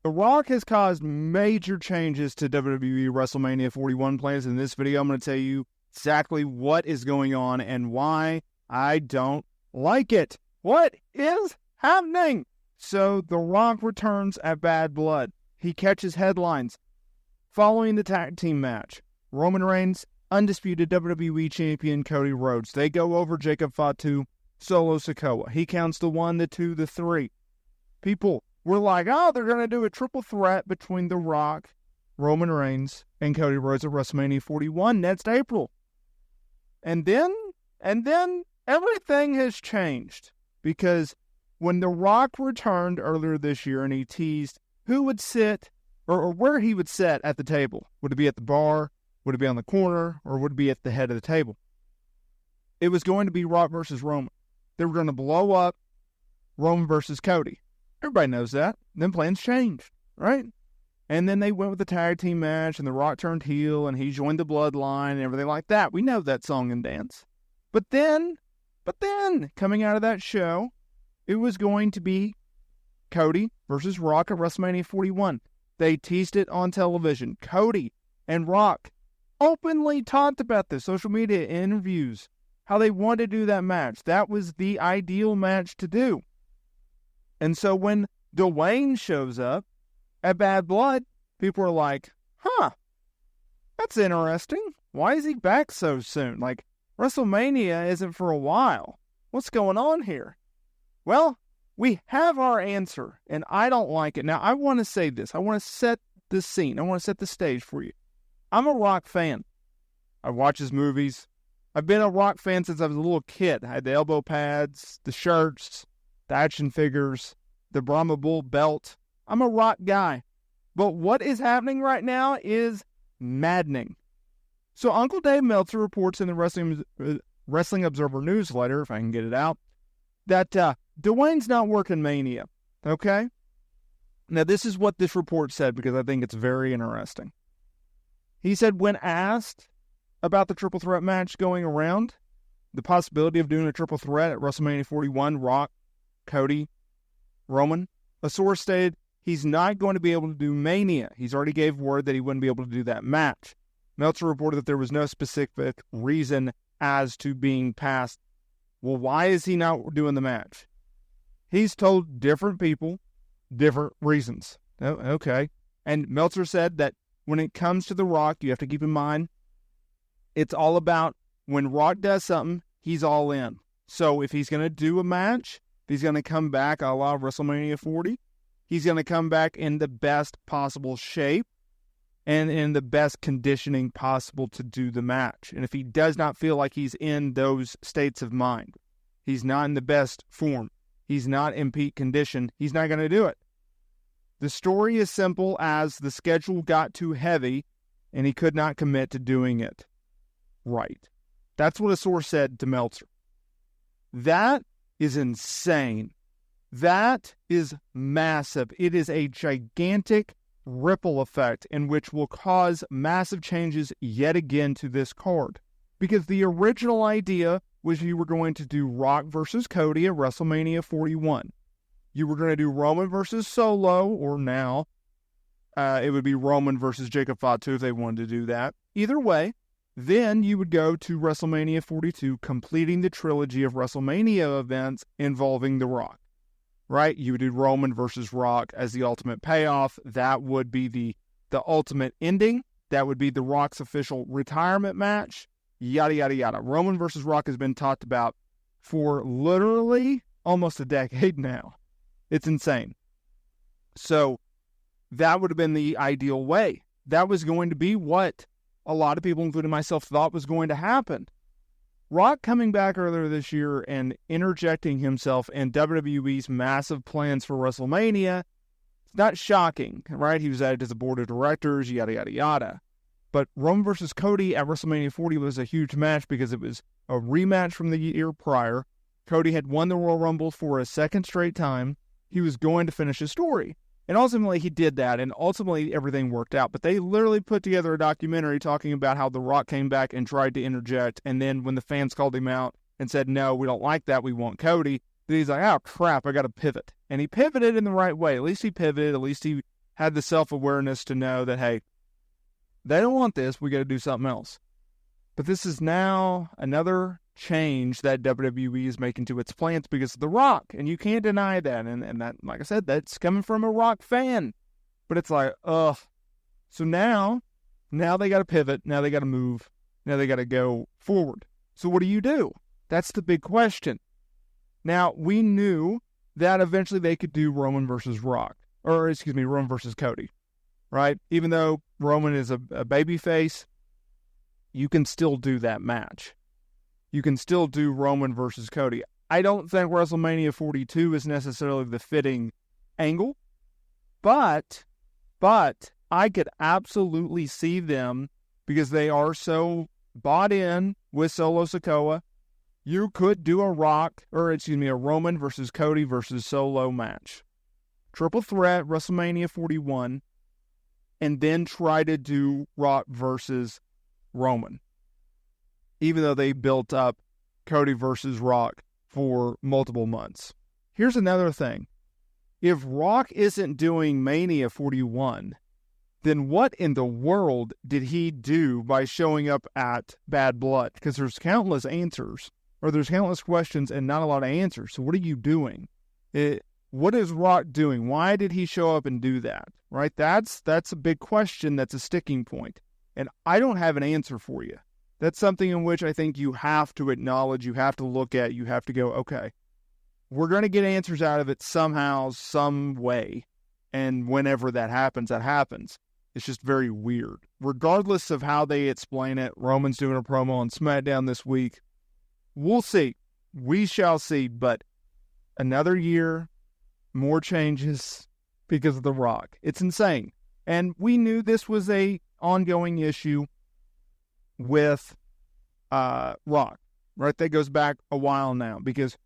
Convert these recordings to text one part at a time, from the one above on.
The Rock has caused major changes to WWE WrestleMania 41 plans. In this video, I'm going to tell you exactly what is going on and why I don't like it. What is happening? So, The Rock returns at Bad Blood. He catches headlines following the tag team match. Roman Reigns, undisputed WWE champion Cody Rhodes. They go over Jacob Fatu, Solo Sikoa. He counts the 1, the 2, the 3. People were like, oh, they're going to do a triple threat between The Rock, Roman Reigns, and Cody Rhodes at WrestleMania 41 next April. And then everything has changed, because when The Rock returned earlier this year and he teased who would sit or where he would sit at the table. Would it be at the bar? Would it be on the corner? Or would it be at the head of the table? It was going to be Rock versus Roman. They were going to blow up Roman versus Cody. Everybody knows that. Then plans changed, right? And then they went with the tag team match, and The Rock turned heel, and he joined the Bloodline and everything like that. We know that song and dance. But then, coming out of that show, it was going to be Cody versus Rock at WrestleMania 41. They teased it on television. Cody and Rock openly talked about this, social media interviews, how they wanted to do that match. That was the ideal match to do. And so when Dwayne shows up at Bad Blood, people are like, that's interesting. Why is he back so soon? Like, WrestleMania isn't for a while. What's going on here? Well, we have our answer, and I don't like it. Now, I want to say this. I want to set the scene. I want to set the stage for you. I'm a Rock fan. I watch his movies. I've been a Rock fan since I was a little kid. I had the elbow pads, the shirts, the action figures, the Brahma Bull belt. I'm a Rock guy. But what is happening right now is maddening. So Uncle Dave Meltzer reports in the Wrestling Observer newsletter, if I can get it out, that Dwayne's not working Mania. Okay? Now, this is what this report said, because I think it's very interesting. He said, when asked about the triple threat match going around, the possibility of doing a triple threat at WrestleMania 41, Rock, Cody, Roman, a source stated he's not going to be able to do Mania. He's already gave word that he wouldn't be able to do that match. Meltzer reported that there was no specific reason as to being passed. Well, why is he not doing the match? He's told different people different reasons. Oh, okay. And Meltzer said that when it comes to The Rock, you have to keep in mind, it's all about when Rock does something, he's all in. So if he's going to do a match, if he's going to come back a la WrestleMania 40, he's going to come back in the best possible shape and in the best conditioning possible to do the match. And if he does not feel like he's in those states of mind, he's not in the best form, he's not in peak condition, he's not going to do it. The story is simple as the schedule got too heavy and he could not commit to doing it right. That's what a source said to Meltzer. That is insane. That is massive. It is a gigantic ripple effect in which will cause massive changes yet again to this card. Because the original idea was you were going to do Rock versus Cody at WrestleMania 41. You were going to do Roman versus Solo, or now it would be Roman versus Jacob Fatu if they wanted to do that. Either way, then you would go to WrestleMania 42, completing the trilogy of WrestleMania events involving The Rock. Right? You would do Roman versus Rock as the ultimate payoff. That would be the ultimate ending. That would be The Rock's official retirement match. Yada, yada, yada. Roman versus Rock has been talked about for literally almost a decade now. It's insane. So that would have been the ideal way. That was going to be what a lot of people, including myself, thought was going to happen. Rock coming back earlier this year and interjecting himself in WWE's massive plans for WrestleMania, it's not shocking, right? He was added to the board of directors, yada, yada, yada. But Roman versus Cody at WrestleMania 40 was a huge match because it was a rematch from the year prior. Cody had won the Royal Rumble for a second straight time. He was going to finish his story. And ultimately, he did that, and ultimately, everything worked out. But they literally put together a documentary talking about how The Rock came back and tried to interject, and then when the fans called him out and said, no, we don't like that, we want Cody, then he's like, oh, crap, I got to pivot. And he pivoted in the right way. At least he pivoted. At least he had the self-awareness to know that, hey, they don't want this. We got to do something else. But this is now another change that WWE is making to its plans because of The Rock. And you can't deny that. And that, like I said, that's coming from a Rock fan. But it's like, ugh. So now they got to pivot. Now they got to move. Now they got to go forward. So what do? That's the big question. Now, we knew that eventually they could do Roman versus Cody, right? Even though Roman is a babyface, you can still do that match. You can still do Roman versus Cody. I don't think WrestleMania 42 is necessarily the fitting angle, but I could absolutely see them, because they are so bought in with Solo Sikoa. You could do a Roman versus Cody versus Solo match. Triple threat, WrestleMania 41, and then try to do Rock versus Roman. Even though they built up Cody versus Rock for multiple months. Here's another thing. If Rock isn't doing Mania 41, then what in the world did he do by showing up at Bad Blood? Because there's countless questions and not a lot of answers. So what are you doing? What is Rock doing? Why did he show up and do that? Right? That's a big question. That's a sticking point. And I don't have an answer for you. That's something in which I think you have to acknowledge, you have to look at, you have to go, okay, we're going to get answers out of it somehow, some way. And whenever that happens, that happens. It's just very weird. Regardless of how they explain it, Roman's doing a promo on SmackDown this week. We'll see. We shall see. But another year, more changes because of The Rock. It's insane. And we knew this was a ongoing issue with Rock, right? That goes back a while now, because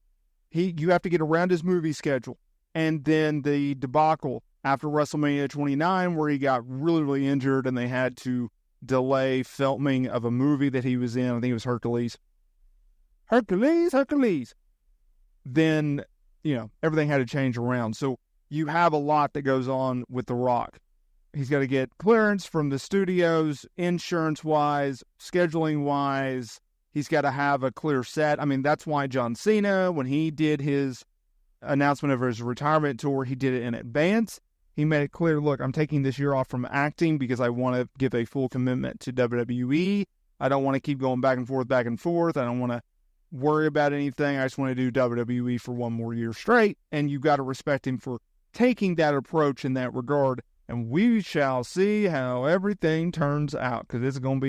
you have to get around his movie schedule. And then the debacle after WrestleMania 29, where he got really, really injured and they had to delay filming of a movie that he was in. I think it was Hercules. Then, everything had to change around. So you have a lot that goes on with The Rock. He's got to get clearance from the studios, insurance-wise, scheduling-wise. He's got to have a clear set. I mean, that's why John Cena, when he did his announcement of his retirement tour, he did it in advance. He made it clear, look, I'm taking this year off from acting because I want to give a full commitment to WWE. I don't want to keep going back and forth. I don't want to worry about anything. I just want to do WWE for one more year straight. And you got to respect him for taking that approach in that regard. And we shall see how everything turns out, because it's going to be